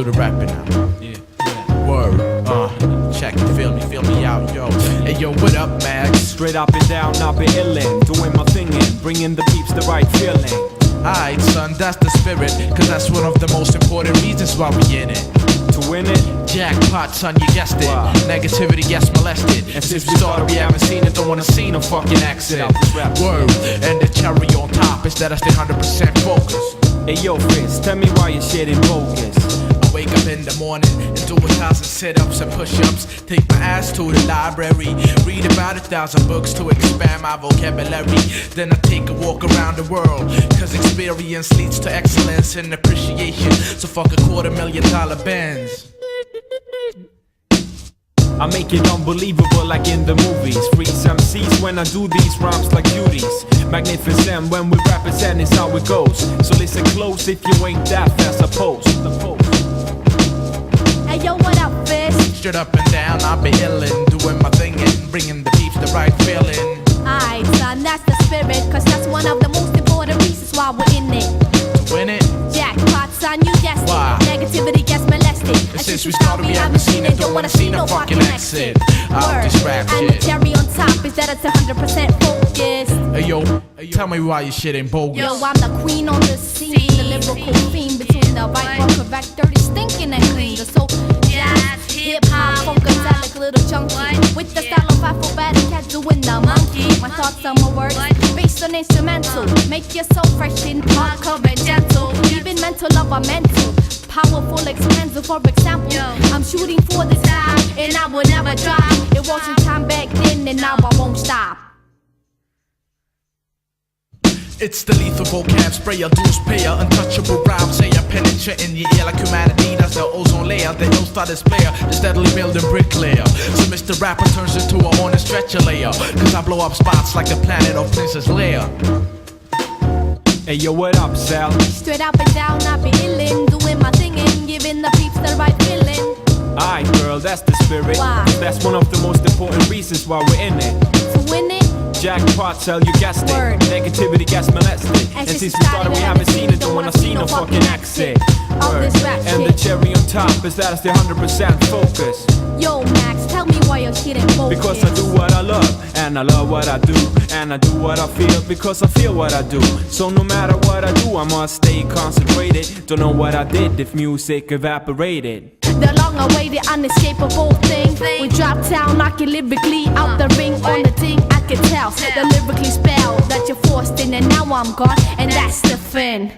the rapping now. Word, check it, feel me out, yo. Hey yo, what up, Max? Straight up and down, I'll be illin', doing my thingin', bringing the peeps the right feeling. Alright, son, that's the spirit, cause that's one of the most important reasons why we in it. To win it, jackpot, son, you guessed it. Wow. Negativity gets molested, and since we started, we haven't seen it. Don't wanna see no fucking accident. Word, and the cherry on top is that I stay 100% focused. Hey yo, Fizz, tell me why your shit ain't bogus. I wake up in the morning and do 1,000 sit-ups and push-ups. Take my ass to the library, read about 1,000 books to expand my vocabulary. Then I take a walk around the world, cause experience leads to excellence and appreciation. So fuck $250,000 Benz. I make it unbelievable like in the movies. Freeze MCs when I do these rhymes like beauties. Magnificent when we represent, it's how it goes. So listen close if you ain't that fast, I post. Hey yo, what up, Fizz? Straight up and down, I be illin', doing my thing and bringing the peeps the right feeling. Alright, son, that's the spirit, cause that's one of the most important reasons why we're in it. To win it, Jackpot, son, you guessed Why? it. Negativity gets molested. and since we started, we haven't seen it. Don't wanna see no fucking exit out this rap And the shit. cherry on top is that it's 100% focused. Hey yo, tell me why your shit ain't bogus. Yo, I'm the queen on the scene, the lyrical fiend between the right and correct, dirty, stinking and clean. The soul, jazz, hip hop, funkadelic, little chunky, with the style of acrobatic cat doing the monkey. My thoughts are my words, based on instrumental. Make your soul fresh and hardcore and gentle, even mental of a mental. Powerful, expensive, for example. I'm shooting for the sky, and I will never drop. It wasn't time back then, and now I won't stop. It's the lethal vocab sprayer, dues payer, untouchable rhyme sayer, penetrate in your ear like humanity. That's the ozone layer, the ill-started player, the steadily building bricklayer. So Mr. Rapper turns into a horn and stretcher layer, cause I blow up spots like the planet of Princess Leia. Hey yo, what up, Sal? Straight up and down, I be illin', doing my thing and giving the peeps the right feeling. Alright girl, that's the spirit. Why? That's one of the most important reasons why we're in it. To win it, Jackpot, tell you guessed it. Word. Negativity gets molested, and since we started we haven't seen it. Don't wanna see no fucking exit. All Word. this rap And shit. the cherry on top is that I stay 100% focused. Yo, Max, tell me why your shit ain't focused. Because I do what I love, and I love what I do, and I do what I feel because I feel what I do. So no matter what I do, I must stay concentrated. Don't know what I did if music evaporated. The long-awaited, unescapable thing. We drop down, knock it lyrically out the ring on the thing. I can tell the lyrically spell that you're forced in, and now I'm gone, and that's the fin.